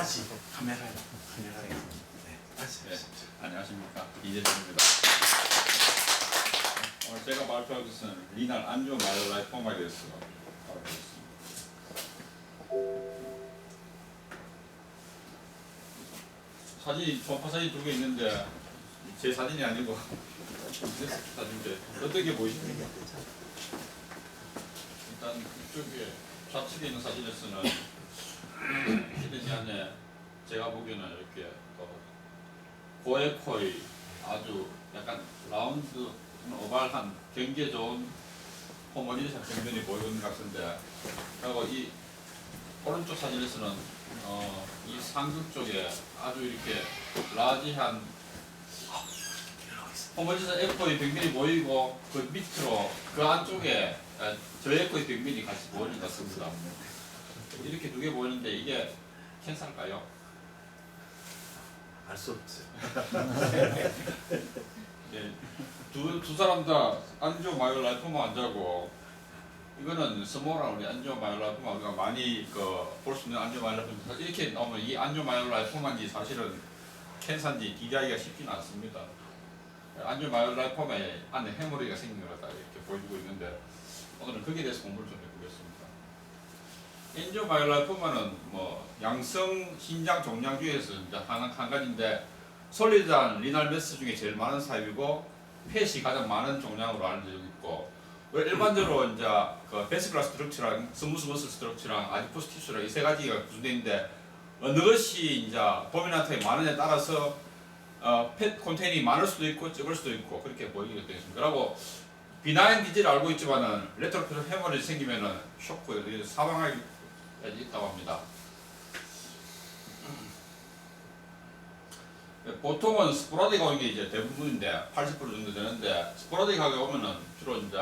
다시 카메라에 네, 다시. 네, 안녕하십니까, 이재준입니다. 오늘 제가 발표할 것은 리날 안조 마이오라이포마에 대해서 발표하겠습니다. 사진이 초음파 사진 두 개 있는데 제 사진이 아니고 사진인데 어떻게 보이십니까? 일단 이쪽에 좌측에 있는 사진에서는 히든이 안에 제가 보기에는 이렇게 고에코의 아주 약간 라운드 오발한 경계 좋은 호모니션 정면이 보이는 것 같은데, 그리고 이 오른쪽 사진에서는 이 상극 쪽에 아주 이렇게 라지한 호모니션 에코의 벽면이 보이고 그 밑으로 그 안쪽에 저 에코의 벽면이 같이 보이는 것 같습니다. 이렇게 두 개 보이는데 이게 캔서일까요? 알 수 없어요. 예, 두 사람 다 안조 마이오라이포마 환자고, 이거는 스모랑 우리 안조 마이오라이포마 우리가 많이 볼 수 있는 안조 마이오라이포마, 이렇게 나오면 이 안조 마이오라이포마인지 사실은 캔서인지 디자이가 쉽지는 않습니다. 안조 마이오라이포마 안에 해머리가 생긴 것 같다 이렇게 보여주고 있는데, 오늘은 거기에 대해서 공부를 좀 해보겠습니다. 안조 마이오라이포마는 뭐 양성 신장 종양 중에서 이제 한 가지인데, 솔리드한 리날 매스 중에 제일 많은 타입이고 펫이 가장 많은 종양으로 알려져 있고, 일반적으로 이제 그 베스클라 스트럭처랑 스무스 머슬 스트럭처랑 아디포스 티슈랑 이 세 가지가 구성되어 있는데, 어느 것이 이제 도미넌트에 많으냐에 따라서 펫 콘테인이 많을 수도 있고 적을 수도 있고 그렇게 보이게 되어 있습니다. 그리고 비나인 디지를 알고 있지만은 레트로피럴 해머리지 생기면은 쇼크 사망할 까지 있다고 합니다. 보통은 스포라딕하게 오는 게 이제 대부분인데 80% 정도 되는데, 스포라딕하게 오면은 주로 이제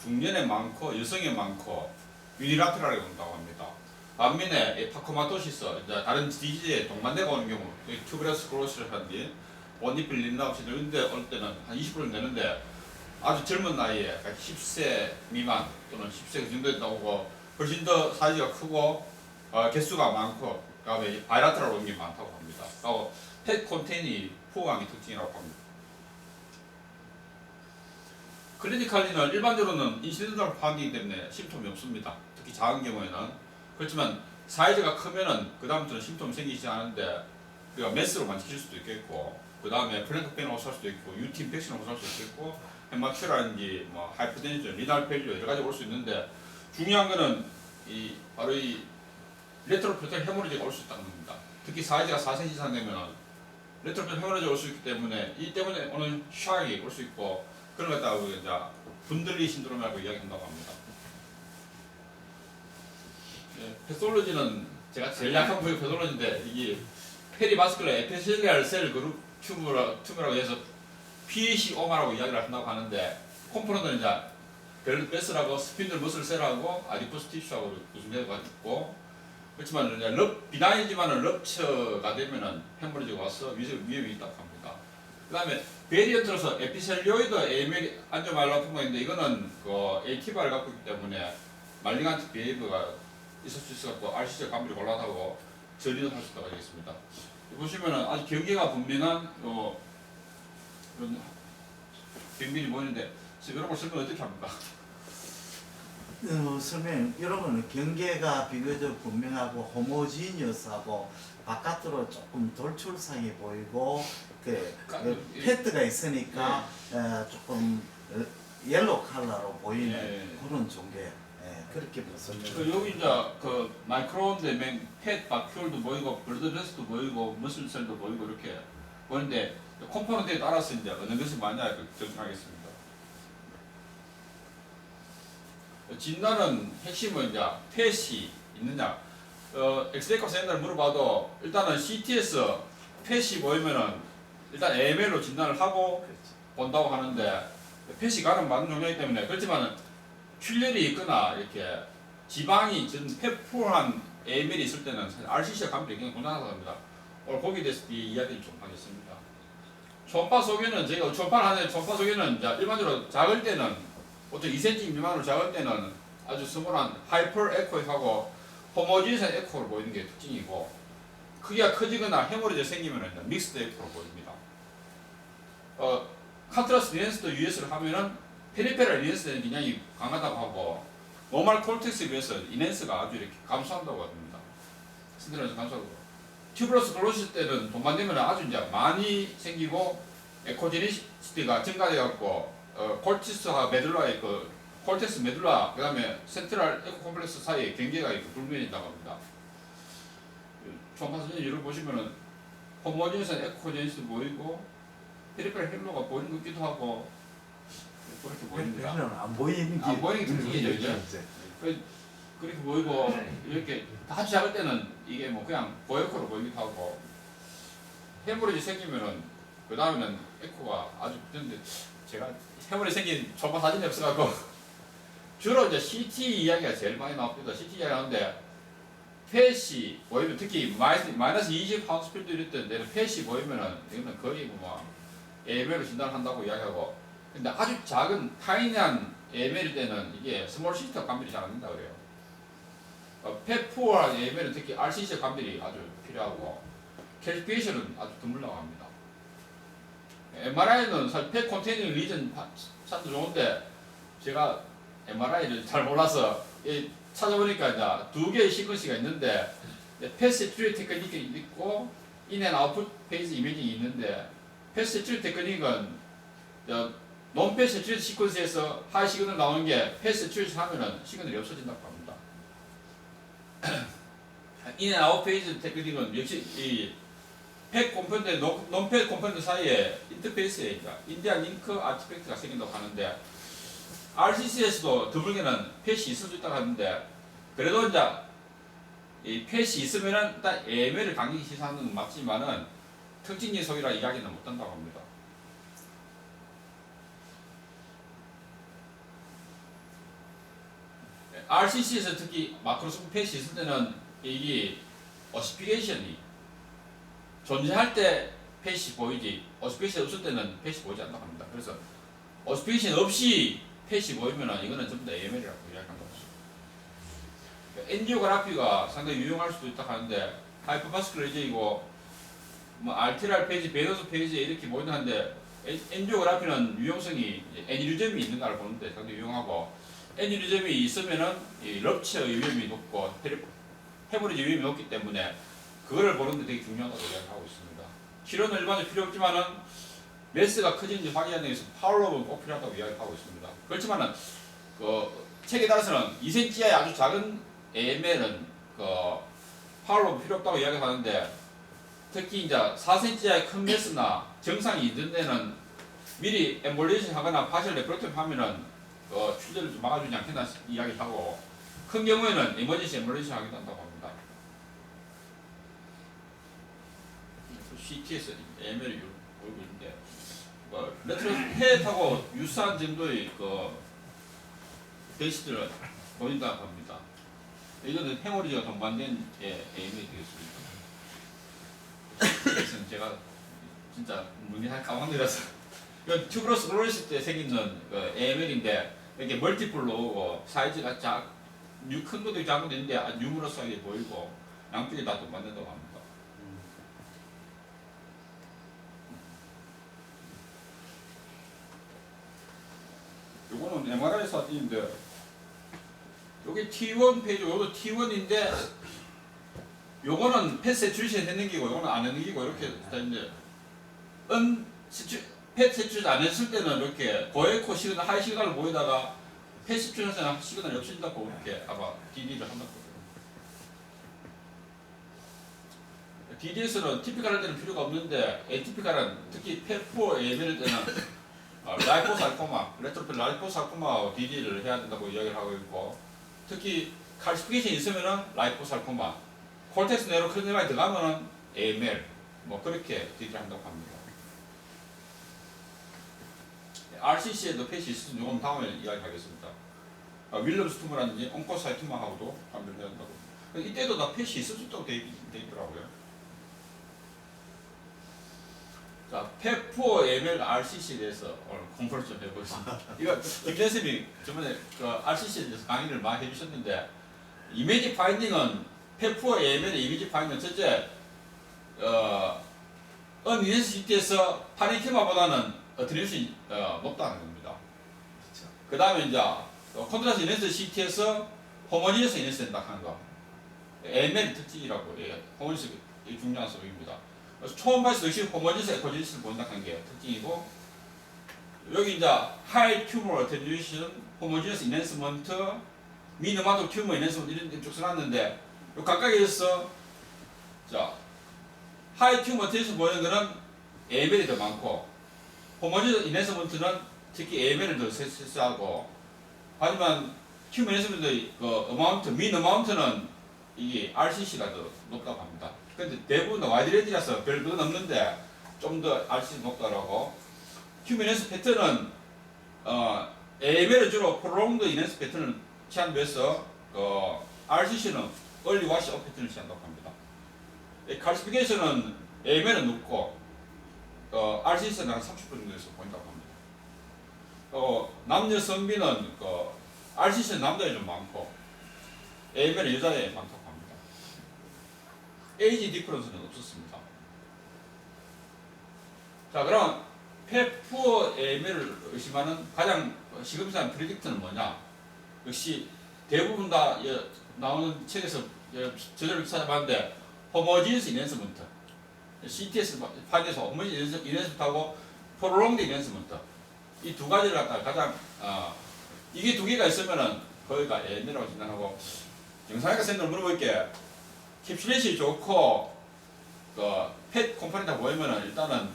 중년에 많고 여성에 많고 유니라테랄하게 온다고 합니다. 반면에 파코마토시스, 이제 다른 디지에 동반대가 오는 경우, 튜브러스 클로시라든지 원니필 린나우시 이런 데 올 때는 한 20% 되는데, 아주 젊은 나이에 10세 미만 또는 10세 그 정도에 나오고 훨씬 더 사이즈가 크고 개수가 많고, 그다음에 바이라테랄 오는 게 많다고 합니다. 그리고 펫 콘테인이 후광이 특징이라고 합니다. 클리니컬리는 일반적으로는 인시덴탈 파악이기 때문에 심통이 없습니다. 특히 작은 경우에는. 그렇지만 사이즈가 크면은 그 다음부터는 심통이 생기지 않은데, 우리가 메스로만 지킬 수도 있겠고, 그 다음에 플랭크펜을 호소할 수도 있고, 유티 인펙션을 호소할 수도 있고, 헤마큐라든지 뭐 하이퍼텐션, 리날 펠리오 여러 가지 올 수 있는데, 중요한 거는 바로 이 레트로피럴 헤모리지가 올 수 있다는 겁니다. 특히 사이즈가 4cm 이상 되면 레트로피럴 헤모리지가 올 수 있기 때문에, 이 때문에 오는 샥이 올 수 있고, 그런 것 갖다가 이제 분들리 신드롬이라고 이야기한다고 합니다. 네, 패솔로지는 제가 제일 약한 부위 패솔로지인데, 이게 페리바스큘러 에피셀리알 셀 그룹 튜머라고 해서 PCO마라고 이야기를 한다고 하는데, 컴포넌트는 이제 벨베스라고 스핀들 머슬 셀하고 아디포스 티슈하고 구성되어 있고, 그렇지만 이제 비나이지만은 럽처가 되면은 헤모리지가 와서 위험이 있다고 합니다. 그 다음에 베리언트로서 에피셀리오이드 AML 안조마이오라이포마인데, 이거는 그 AT바를 갖고 있기 때문에 말링한트 비헤이브가 있을 수 있어서 RCC 감별이 곤란하고 전리는 할 수 있다고 하겠습니다. 보시면은 아주 경계가 분명한 이런 병변이 보이는데, 이런 걸 설명 어떻게 합니까? 설명 이런 거는 경계가 비교적 분명하고 호모지니어스하고 바깥으로 조금 돌출상이 보이고 패드가 있으니까 조금 옐로우 컬러로 보이는 그런 종류예요. 그렇게 설명. 여기 이제 그 마이크로인데 펫 바큐얼도 보이고 블러드레스도 보이고 머슬셀도 보이고 이렇게 보이는데, 컴포넌트에 따라서 이제 어느 것이 맞냐 결정하겠습니다. 진단은 핵심은 이제 펫이 있느냐. 엑스레이 값 옛날에 물어봐도 일단은 CT에서 펫이 보이면은 일단 AML로 진단을 하고 본다고 하는데, 펫이 가장 많은 종류이기 때문에. 그렇지만 출혈이 있거나 이렇게 지방이 전 페포한 AML이 있을 때는 RCC가 감별이 굉장히 곤란하다고 합니다. 오늘 거기에 대해서 이야기를 좀 하겠습니다. 초음파 소견은 제가 초음파 소견은 이제 일반적으로 작을 때는 보통 2cm 미만으로 작을 때는 아주 스몰한 하이퍼 에코하고 호모지니스 에코를 보이는 게 특징이고, 크기가 커지거나 해머리지 생기면 믹스드 에코로 보입니다. 컨트라스트 린스도 US를 하면은 페리페럴 린스는 굉장히 강하다고 하고 노멀 콜텍스에 비해서 이넨스가 아주 이렇게 감소한다고 합니다. 스테로이드 감소하고 튜브러스 글로시스 때는 동반되면 아주 이제 많이 생기고 에코제니시티가 증가돼갖고 콜티스와 메둘라의 콜텍스 메둘라 그다음에 센트럴 에코 콤플렉스 사이에 경계가 불면이다고 합니다. 초음파 사진 이를 보시면은 호모지니스한 에코제니시티 보이고 페리페럴 헬로가 보이는 것 같기도 하고 그렇게 보입니다. 별로는 안 보이는 게 안 보이는 게 특이해져 이제. 그렇게 보이고 이렇게 다 작을 때는 이게 뭐 그냥 보에코로 보이기도 하고 해머리지 생기면은 그 다음에는 에코가 아주 근데 제가 해머리 생긴 초반 사진이 없어갖고 주로 이제 CT 이야기가 제일 많이 나옵니다. CT 이야기 하는데 펫이 보이면 특히 마이너스 20 파운드스필드 이럴 때 펫이 보이면은 이거는 거의 뭐 AML로 진단한다고 이야기하고 근데 아주 작은 타이니한 AML일 때는 이게 스몰 시스터 감별이 잘 안 된다 그래요. 펫4와 AML은 특히 RCC 감별이 아주 필요하고 캘리피케이션은 아주 드물다고 합니다. MRI는 사실 펫 컨테이닝 리전 찾도 좋은데 제가 MRI를 잘 몰라서 찾아보니까 이제 두 개의 시퀀스가 있는데 패스 트리 테크닉이 있고 인앤 아웃풋 페이지 이미징이 있는데 패스 트리 테크닉은 논 패스 트리 시퀀스에서 하이 시그널 나오는 게 패스 트리 하면은 시그널이 없어진다고 합니다. 인앤 아웃 페이지 테크닉은 역시 이 팩 컴포넌트, 논팩 컴포넌트 사이에 인터페이스에 인디안 링크 아티팩트가 생긴다고 하는데 RCC에서도 드물게는 펫이 있을 수 있다고 하는데 그래도 이제 이 펫이 있으면은 일단 AML을 강력히 시사하는 건 맞지만은 특징 지속이라 이야기는 못한다고 합니다. RCC에서 특히 마크로스코피 펫이 있을 때는 이게 어시피게이션이 존재할 때 펫이 보이지 어시피게이션 없을 때는 펫이 보이지 않는다고 합니다. 그래서 어시피게이션 없이 펫이 보이면은 이거는 전부 다 AML이라고 이야기한다고 합니다. 엔지오그래피가 상당히 유용할 수도 있다고 하는데 하이퍼바스큘러이제이고 뭐 알테리얼 페이지, 베너스 페이지에 이렇게 보이긴 한데 엔지오그래피는 유용성이 애니리즘이 있는 걸 보는데 상당히 유용하고 애니리즘이 있으면은 이 럽처의 위험이 높고 해머리지 위험이 높기 때문에 그거를 보는데 되게 중요하다고 이야기하고 있습니다. 치료는 일반적으로 필요 없지만은 매스가 커지는지 확인하기 위해서 파울롭은 꼭 필요하다고 이야기하고 있습니다. 그렇지만은 그 책에 따라서는 2cm 이하의 아주 작은 AML은 그 파울롭은 필요 없다고 이야기하는데 특히 이제 4cm 이하의 큰 매스나 정상이 있는 데는 미리 엠볼리션 하거나 파셜 레프로토미 하면은 출혈을 좀 막아주지 않겠나 이야기하고 큰 경우에는 에머전시 엠볼리션 하기도 한다고 합니다. CT에서 AML이 보이고 있는데 레트로 펫하고 유사한 정도의 데이시들을 보인다고 합니다. 이거는 해머리지가 동반된 AML이 되겠습니다. 그래서 제가 진짜 문의할 까먹느라서 이건 튜브러스 글로리스 때 생기는 AML인데 이렇게 멀티플로 오고 사이즈가 큰 것도 작은 것도 있는데 아주 유머러스하게 보이고 양쪽이 다 동반된다고 합니다. 요거는 MRI 사진인데 요게 T1 페이지, 요것도 T1인데 요거는 펫 세츄레이션 했는 기고 요거는 안 했는 기고 이렇게 되는데 펫 세츄레이션 안 했을 때는 이렇게 고에코 시그널, 하이 시그널을 보이다가 펫 세츄레이션 시그널이 없어진다고 이렇게 아마 DD를 한다고 DDS는 티피컬할 때는 필요가 없는데 에티피컬한 특히 펫4 AML 때는 라이포살코마, 레트로필 라이포살코마 DD를 해야 된다고 이야기를 하고 있고 특히 칼시피케이션이 있으면은 라이포살코마, 콜텍스 네로크리네마이 들어가면은 AML 뭐 그렇게 DD를 한다고 합니다. RCC에도 펫이 있으면 조금 다음에 이야기하겠습니다. 윌럼스 투머라든지 온코사이투마하고도 판별해야 한다고. 이때도 다 펫이 있을 수 있다고 돼 있더라고요. 자, 펫4 AML RCC에 대해서 오늘 공부를 좀 해보겠습니다. 이거 김재 쌤이 저번에 RCC에 대해서 강의를 많이 해주셨는데 이미지 파인딩은 펫4 AML의 이미지 파인딩은 첫째 언니네스 CT에서 파리티마보다는 어트리뷰션이 높다는 겁니다. 그 다음에 이제 콘트라스트 이네스 CT에서 호모지니스 이네스 된다 하는 거. 에멜 특징이라고. 예, 호모지니스 중요한 소리입니다. 초음파에서 역시 호모지니스 에코지니스를 보인다 하는 게 특징이고, 여기 이제 하이 튜머 어텐듀션, 호모지니스 이넨스먼트, 미니마토 튜머 이넨스먼트 이런 쭉 써놨는데, 요 각각에서 자 하이 튜머 어텐듀션 보이는 거는 에멜이 더 많고, 호모지니스 이넨스먼트는 특히 에멜을 더 세세하고, 하지만 튜머 이넨스먼트의 그 어마운트, 민 어마운트는 이게 RCC가 더 높다고 합니다. 근데 대부분 와이드레디라서 별 그건 없는데 좀 더 RCC 높다라고. 튜머 이넨스 패턴은 AML을 주로 프롤롱드 이넨스 패턴을 취한다면서 RCC는 얼리 와시 업 패턴을 취한다고 합니다. 칼시피케이션은 AML은 높고 RCC는 한 30% 정도에서 보인다고 합니다. 남녀 성비는 RCC는 남자에 좀 많고 AML은 여자에 많다고 합니다. 에이지 디퍼런스는 없었습니다. 자, 그럼 폐푸어 AML을 의심하는 가장 시급한 프리딕트는 뭐냐? 역시 대부분 다 나오는 책에서 저절로 찾아봤는데 호모지니스 이넨스먼트, CTS 파일에서 호모지니스 이넨스먼트하고 프롤롱드 이넨스먼트, 이 두 가지를 갖다가 가장 이게 두 개가 있으면은 거기가 AML이라고 진단하고, 영상학과 쌤들 물어볼게. 캡슐렛이 좋고 펫 컴포넌트가 보이면은 일단은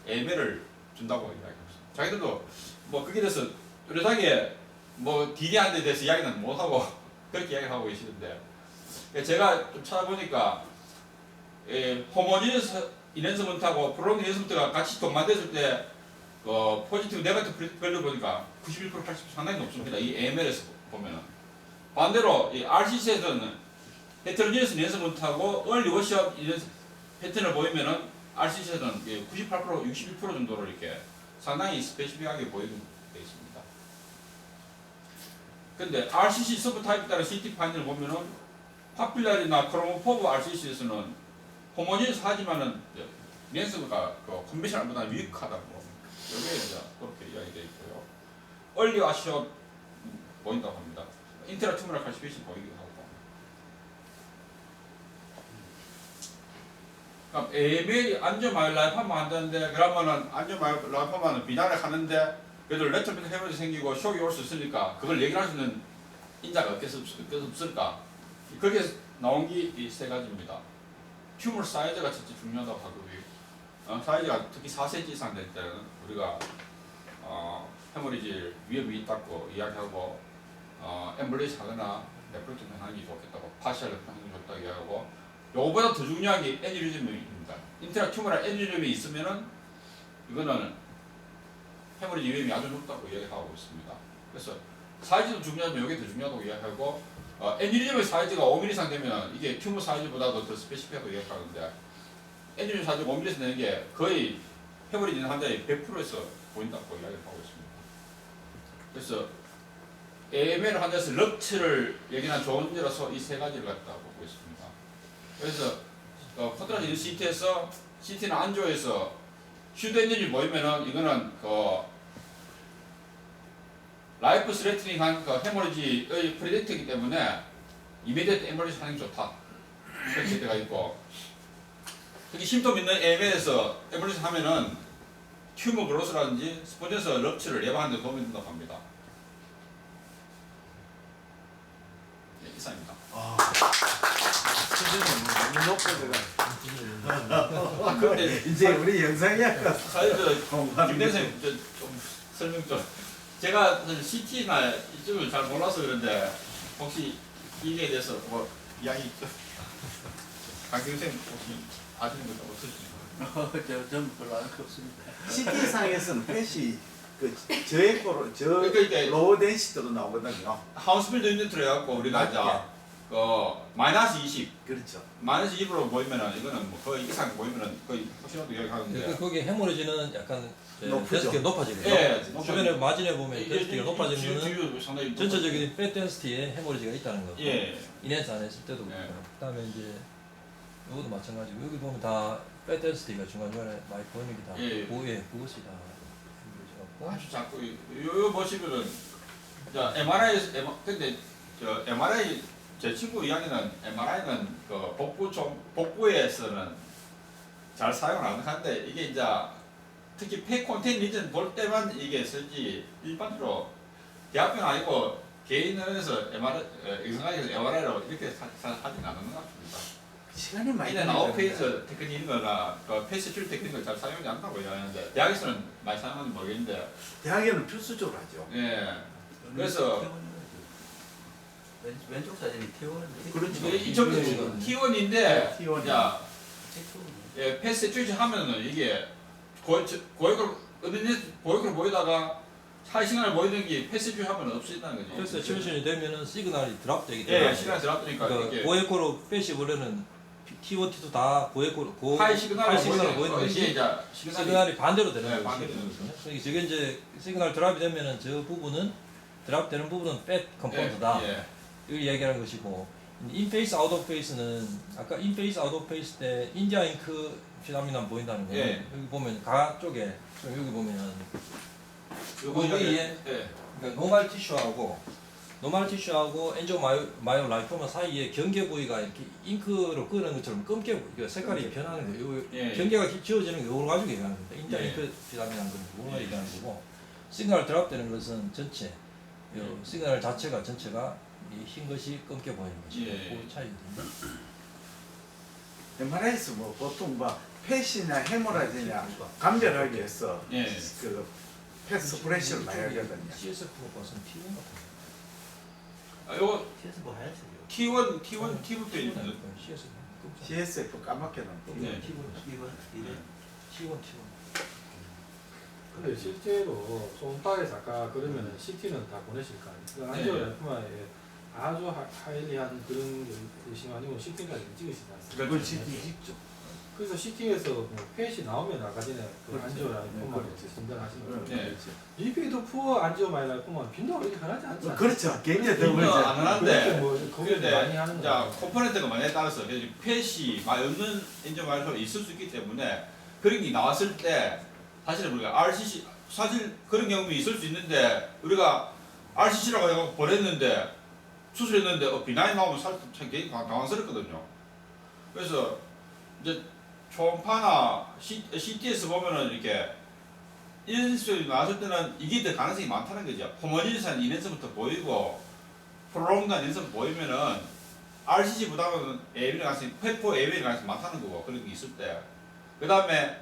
AML을 준다고 이야기했어요. 자기들도 뭐 거기에 대해서 뚜렷하게 뭐 디디한 데 대해서 이야기는 못하고 그렇게 이야기하고 계시는데, 제가 좀 찾아보니까 호모지니스 이넨스먼트하고 프롤롱드 이넨스먼트가 같이 동반됐을 때 포지티브 네거티브 밸류 보니까 91% 80% 상당히 높습니다. 이 AML에서 보면은. 반대로 이 RCC에서는 헤테로지니스 이넨스먼트하고 얼리 워시업 이넨스 패턴을 보이면은 RCC에서는 98% 61% 정도로 이렇게 상당히 스페시픽하게 보이게 되어 있습니다. 근데 RCC 서브타입에 따른 CT 파인을 보면은 파필라리나 크로모포브 RCC에서는 호모지니스 하지만은 렌스가 컨벤셔널보다 위크하다고 여기에 이제 그렇게 이야기되어 있고요. 얼리 와시업 보인다고 합니다. 인트라튜머럴 칼시피션 보이기도 하고. 그럼 AML이 안저마이오라이파마 한다는데, 그러면은 안저마이오라이파마는 비난을 하는데 그래도 레트로피트 헤머지 생기고 쇼크이 올 수 있으니까 그걸 얘기할 수 있는 인자가 없을까? 거기에 나온 게 이 세 가지입니다. 튜머 사이즈가 진짜 중요하다고 하고요. 사이즈가 특히 4cm 이상 될 때는 우리가 헤머리지 위험이 있다고 이야기하고, 엠블리스 하거나 네프로팅 하는 게 좋겠다고, 파시얼 하는 게 좋다고 이야기하고, 요거보다 더 중요한 게 애니리즘입니다. 인트라튜머랄 애니리즘이 있으면은 이거는 헤머리지 위험이 아주 높다고 이야기하고 있습니다. 그래서 사이즈도 중요하지만 이게 더 중요하다고 이야기하고, 애니리즘의 사이즈가 5mm 이상 되면 이게 튜머 사이즈보다도 더 스페시픽하다고 이야기하는데, 애니리즘 사이즈가 5mm에서 되는 게 거의 헤머리지 있는 환자의 100%에서 보인다고 이야기하고 있습니다. 그래서 AML 환자에서 럽처를 얘기한 좋은 예라서 이 세 가지를 갖다 보고 있습니다. 그래서 콘트라스트 CT에서 CT는 안조에서 슈드 엔진이 보이면은 이거는 라이프 스레트닝한 헤모리지의 프리딕트이기 때문에 이미디어트 엠볼리시 하는 게 좋다. 그렇게 되어 있고, 특히 심통 있는 AML에서 엠볼리시 하면은 튜머 그로스라든지 스폰지에서 럽처를 예방하는 데 도움이 된다고 합니다. 네, 이상입니다. 수준이 너무 높고 근데 이제 우리 영상이학과 사실 김대생 좀 설명 좀. 제가 CT나 이쪽을 잘 몰라서 그런데 혹시 이에 대해서 뭐 이야기 좀 강경생 혹시 아시는 분 없으십니까? 좀 별로 알 거 없습니다. CT상에서는 펫이 저액고로 그러니까 로우 덴시티로 나오거든요. 하우스빌드 유니트로 해갖고 우리가 이제 마이너스 20, 그렇죠. 마이너스 20으로 보이면은 이거는 뭐 거의 이상 보이면은 거의 확실하다고 이야기하는데. 거기 헤모리지는 약간 높죠. 덴시티가 높아지거든요. 예, 주변에 마진에 보면 이게 덴시티가 높아지는 거는 주요 상당히 전체적인 펫 덴시티에 헤모리지가 있다는 거. 예. 이넨스 안 했을 때도 예. 그렇고. 그다음에 이제 이것도 마찬가지고 여기 보면 다 배터리가 중간중간에 많이 보이는 게 다 예. 그것이 다 아주 자꾸 요 보시면은 자 근데 저 MRI 제 친구 이야기는 MRI는 그 복부에서는 잘 사용을 안 하는데 이게 이제 특히 폐콘텐 리전 볼 때만 이게 쓰지 일반적으로 대학병 아니고 개인원에서 의성학에서 MRI로 이렇게 하지는 않는 것 같습니다. 시간이 많이 이는 아웃페이스 테크닉이나 그 패스줄 테크닉을 잘 사용하지 않다고 이야기하는데 대학에서는 많이 사용하는지 모르겠는데 대학에는 필수적으로 하죠. 예 그래서 왼쪽 사진이 T1인데. 그렇죠. 이쪽 T1인데 T1. 자 예, 패스줄 하면은 이게 고액으로 보이다가 사시간을 보이는 게 패스줄 하면 없어진다는 거지. 그래서 츄레이션이 되면은 시그널이 드랍되기 예, 때문에 시간 들어갔으니까 그러니까 이게 고에코로 패시 원래는 T1, T2 다 고에코로 하이 시그널을 보이는 이게 것이 이제 시그널이 반대로 되는 네, 거죠. 반대로 되는 거죠. 그러니까 저게 이제 시그널 드랍이 되면은 저 부분은 드랍되는 부분은 백 컴포넌트다. 예, 이걸 얘기하는 것이고 인페이스 아웃 오브 페이스는 아까 인페이스 아웃 오브 페이스 때 인디아 잉크 피라미드 보인다는 거예요. 예. 여기 보면 가 쪽에 여기 보면은 요거 여기에 예. 그러니까 노말 티슈하고 엔조 마요 라이포마 사이에 경계 부위가 이렇게 잉크로 끄는 것처럼 검게 이게 색깔이 변하는 거예요. 요 예. 경계가 지워지는 게 요걸 가지고 얘기하는 겁니다. 인디아 예. 잉크 피라미드라는 건 요걸 예. 얘기하는 거고 시그널 드랍되는 것은 전체 요 시그널 자체가 전체가 이 흰 것이 검게 보이는 것이고 예. 그 차이거든요. MRI에서 뭐 보통 뭐 펫이나 헤모라지냐 감별하기 위해서 예. 그 패스 프레시를 많이 하거든요. CSF로 봐서는 T1 같은 아, 요거 CS 뭐 하얀색이요. T1부터 있는 CSF CSF 까맣게 나고. 네. T1 근데 실제로 소음파에서 아까 그러면은 CT는 다 보내실 거 아니에요? 네. 안지오라이프마에 아주 하이리한 그런 의심 아니면 CT까지 찍으시지 않습니까? 그걸 직접. 그래서 CT에서 뭐 펫이 나오면 아까 전에 그 그렇죠. 안지오라이프마를 네, 진단하시는 네. 거죠. 네. 리피드 푸어 안지오마이라이프마는 빈도가 그렇게 흔하지 않잖아요. 그렇죠. 굉장히 더 빈도가 그렇죠. 안 하는데 그렇게 뭐 거기 그런데 많이 하는 자 거. 컴포넌트가 많이 따라서 펫이 많이 없는 엔진 마이너가 있을 수 있기 때문에 그런 게 나왔을 때 사실은 우리가 RCC 사실 그런 경험이 있을 수 있는데 우리가 RCC라고 해서 보냈는데 수술했는데 비나이 나오면 사실 참 굉장히 당황스럽거든요. 그래서 이제 초음파나 CT에서 보면은 이렇게 이런 수술이 나왔을 때는 이게 더 가능성이 많다는 거죠. 호모니지산 인앤서부터 보이고 프롤롱단 인앤서 보이면은 RCC보다는 AB의 가능성이 회포 AB의 가능성이 많다는 거고 그런 게 있을 때. 그 다음에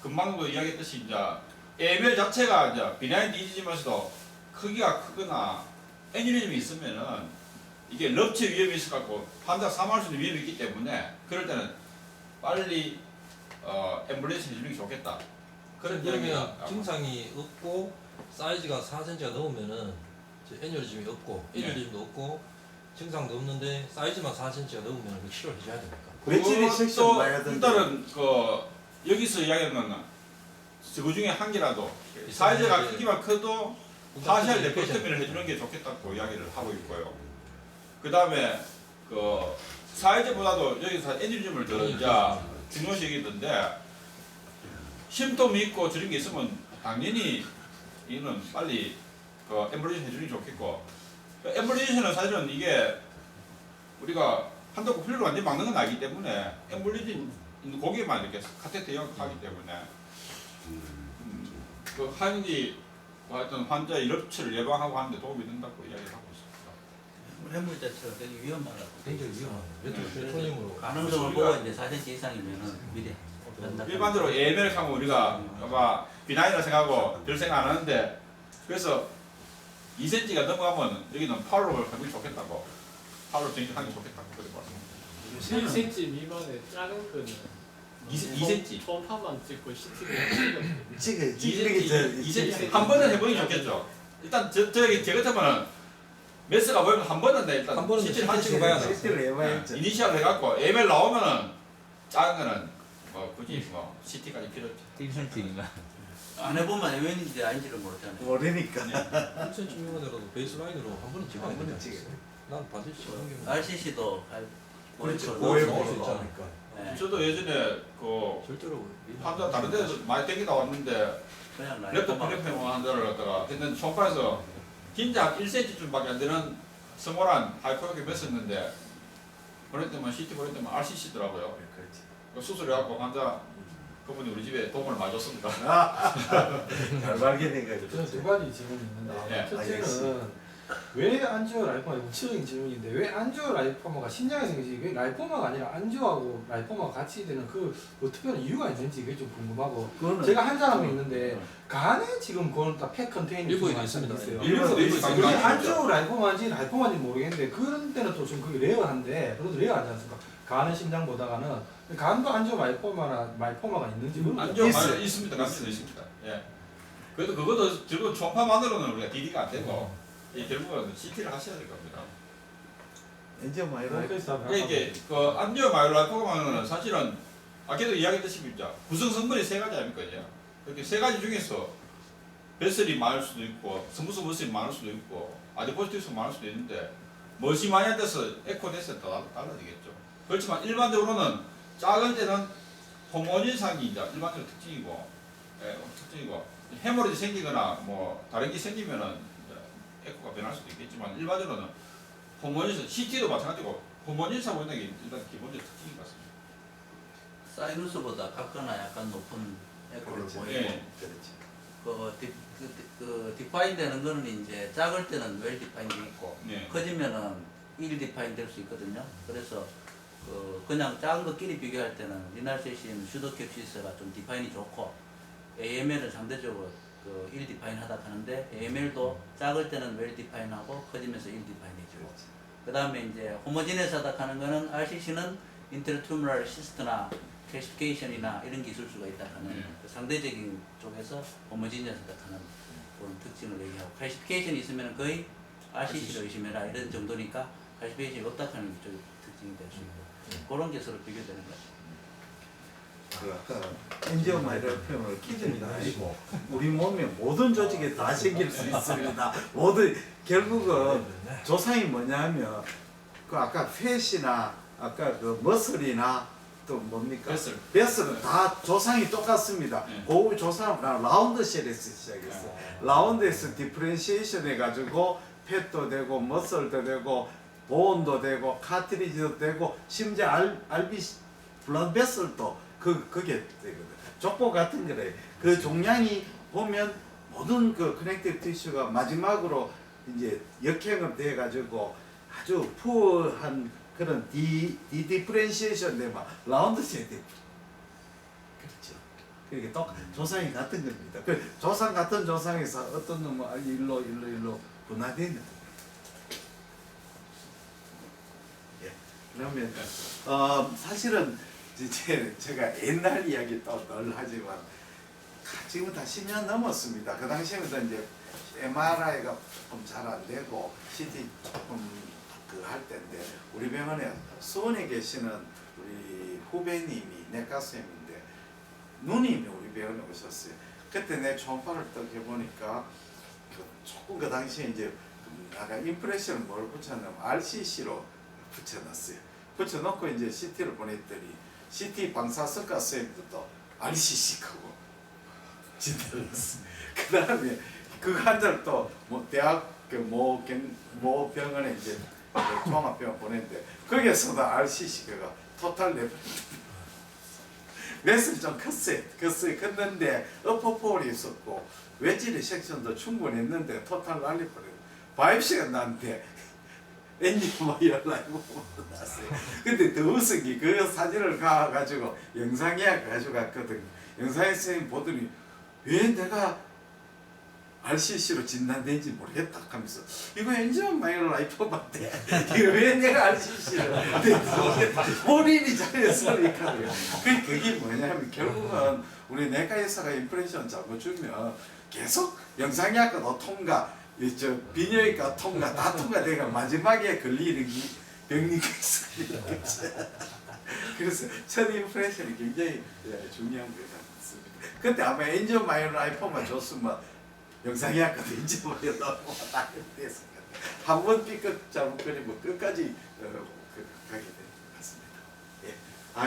금방도 이야기했듯이 이제 ABL 자체가 이제 비나인 디지지면서도 크기가 크거나 애니리즘이 있으면은 이게 럽체 위험이 있을 것 같고 환자가 사망할 수 있는 위험이 있기 때문에 그럴 때는 빨리 앰뷸런스 해주는 게 좋겠다. 그런 그러면 이야기가 증상이 없고 사이즈가 4cm가 넘으면은 애니리즘이 없고 애니리즘도 없고 증상도 없는데 사이즈만 4cm가 넘으면 그 치료를 해줘야 됩니까? 외질이 섹션 많이 하던데. 일단은 그 여기서 이야기하는 건 그 중에 한 개라도 사이즈가 크기만 커도 파셜 레퍼터미를 해주는 게 좋겠다고 이야기를 하고 있고요. 그 다음에 그 사이즈보다도 여기서 애니리즘을 더 이제 중요시 여기던데 심통이 있고 저런 게 있으면 당연히 이는 빨리 그 엠블리션 해주는 게 좋겠고 엠블리션은 사실은 이게 우리가 한다고 필요로 완전히 막는 건 아니기 때문에 엠블리션 있는 고기만 이렇게 카테트 영역하기 때문에 그 하는지 하여튼 환자의 럽체를 예방하고 하는데 도움이 된다고 이야기를 하고 있습니다. 해물 자체가 되게 위험하다고. 굉장히 위험해요. 네. 메트로토님으로 가능성을 보고 이제 4cm 이상이면은 미리 일반적으로 AML 하면 우리가 아마 비나이라 생각하고 별 생각 안 하는데 그래서 2cm가 넘어가면 여기는 파울로 하는 게 좋겠다고 파울로 정식하는 게 좋겠다고 그렇게 말씀드립니다. 1cm 미만의 작은 거는 2cm 초음파만 찍고 CT를 찍으면 찍기 전 2cm 한 번은 해보는 게 좋겠죠. 일단 저 같으면은 메스가 보이면 한 번은 일단 한 번은 CT를 CT 찍어봐야 돼. CT를 해봐야죠. 이니시얼 해갖고 AML 나오면은 작은 거는 뭐 굳이 뭐 CT까지 필요 없죠. 1cm인가? 안 해보면 애웬인지 아닌지를 모르잖아요. 모르니까. 1cm 미만으로도 베이스라인으로 한 번은 찍어야 한 번은 돼요. 찍어요. 난 받을 수 있는 게 RCC도 그렇죠. 보호해 보호해 수 수 있잖아. 있잖아요. 네. 저도 예전에 그 절대로 환자 다른 데서 많이 땡기다 왔는데 그냥 랩터 라이프만 필리핀 환자를 갖다가 했는데 초음파에서 진짜 1cm쯤밖에 안 되는 스몰한 하이포역에 맸었는데 보냈더만 CT 보냈더만 RCC더라고요. 그렇지. 수술해갖고 환자 그분이 우리 집에 도움을 많이 줬습니다. 잘 발견해가지고. 저는 두 가지 질문이 있는데 예. 첫째는 왜 안지오 라이포마 구체적인 질문인데 왜 안지오 라이포마가 신장에 생기지 왜 라이포마가 아니라 안지오하고 라이포마가 같이 되는 그 특별한 이유가 있는지 그게 좀 궁금하고 그거는 제가 한 사람이 있는데 간에 지금 그건 다 팩 컨테이너 일부에 중에 있습니다. 있어요. 일부에도 그래서 있어요. 그게 안지오 라이포마인지 라이포마인지 모르겠는데 그런 때는 또 좀 그게 레어한데 그래도 레어하지 않습니까? 간은 심장보다가는 간도 안지오 라이포마가 있는지 안전 있어요. 많이 있습니다. 감시도 있습니다. 예. 그래도 그것도 결국 초음파만으로는 우리가 DD가 안 되고 이 결국은 CT를 하셔야 될 겁니다. 엔지오마이를 그래서 이게 그 안지오 마이올라이포마는 사실은 아까도 이야기했듯이 구성 성분이 세 가지 아닙니까? 이렇게 세 가지 중에서 베슬이 많을 수도 있고 스무스 머슬이 많을 수도 있고 아디포시티브스가 많을 수도 있는데 멋이 많이 돼서 에코넷에 따라 달라지겠죠. 그렇지만 일반적으로는 작을 때는 호모닌상이 이제 일반적으로 특징이고, 특징이고 해머리지 생기거나 뭐 다른 게 생기면은 이제 에코가 변할 수도 있겠지만 일반적으로는 호모닌상 CT도 마찬가지고 호모닌상 보이는 게 일단 기본적 특징인 것 같습니다. 사이누스보다 같거나 약간 높은 에코를 그렇죠. 보이고 예. 그렇지. 그 디파인 되는 거는 이제 작을 때는 웰 디파인 돼 있고 네. 커지면은 일 디파인 될 수 있거든요. 그래서 그냥 작은 것끼리 비교할 때는 리날세신 슈더캡시스가 좀 디파인이 좋고 AML은 상대적으로 일 디파인 하다 하는데 AML도 작을 때는 웰 디파인하고 커지면서 일 디파인이죠. 그 다음에 이제 호모지네스 하다 하는 거는 RCC는 인터튜머럴 시스트나 캐시피케이션이나 이런 게 있을 수가 있다 하는 그 상대적인 쪽에서 호모지니어스다 하는 그런 특징을 얘기하고 캐시피케이션이 있으면 거의 RCC로 의심해라 이런 정도니까 캐시피케이션이 없다 하는 게 좀 특징이 될 수 있고 그런 게 서로 비교되는 거죠. 그 아까 엔지오마이를 표현을 기준이 아니고 우리 몸의 모든 조직에 다 생길 수 있습니다. 모든 결국은 조상이 뭐냐면 그 아까 팻이나 아까 그 머슬이나 또 뭡니까? 베슬은 다 조상이 똑같습니다. 네. 그 조상은 라운드 셀에서 시작했어요. 라운드에서 디프렌시에이션 해가지고 팻도 되고 머슬도 되고 보온도 되고 카트리지도 되고 심지어 RBC 블러드 베슬도 그게 되거든. 족보 같은 거래. 그 종양이 보면 모든 그 커넥티브 티슈가 마지막으로 이제 역행을 돼 가지고 아주 푸어한 그런 디프렌시에이션 되면 라운드 셋이 그렇죠. 그러니까 또 조상이 같은 겁니다. 그 조상 같은 조상에서 어떤 놈은 일로 분화되는 거예요. 예. 그러면 사실은 이제 제가 옛날 이야기 또 늘 하지만 지금 다 10년 넘었습니다. 그 당시에는 이제 MRI가 좀 잘 안 되고 CT 조금 그 할 때인데 우리 병원에 수원에 계시는 우리 후배님이 내과 선생님인데 누님이 우리 병원에 오셨어요. 그때 내 초음파를 딱 해보니까 조금 그 당시에 이제 약간 임프레션을 뭘 붙였냐면 RCC로 붙여놨어요. 붙여놓고 이제 CT를 보냈더니 CT 방사선과 선생님도 또 RCC 크고 진단을 했어요. 그 다음에 그 환자를 또 뭐 대학 모 병원에 이제 종합병원 보냈는데 거기에서도 RCC가 토탈 레벨 맷은 좀 컸어요. 컸는데 어퍼폴이 있었고 웨지 리섹션도 충분했는데 토탈 날려버려요. 바이옵시가 났는데 엔지오마이올라이포마 났어요. 근데 더 웃은 게 그 사진을 가가지고 영상예약 가져갔거든. 영상에 선생님 보더니 왜 내가 RCC로 진단된지 모르겠다 하면서 이거 엔지오마이올라이포마인데 이거 왜 내가 RCC로 본인이 잘했으니까 그게 뭐냐면 결국은 우리 내과 의사가 임프레션 잘못 주면 계속 영상의학과 통과 비뇨기과 통과 다 통과되가 마지막에 걸리는 병리가 있습니다. 그래서 첫 임프레션이 굉장히 중요한 것 같습니다. 그때 아마 엔지오마이올라이포마 줬으면 영상의학과도 엔지오마이올라이포마 다 됐을 거예요. 한번 삐끗 잘못 걸리면 끝까지 가게 될 것 같습니다. 예.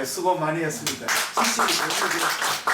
수고 많이 했습니다. 지식이 너무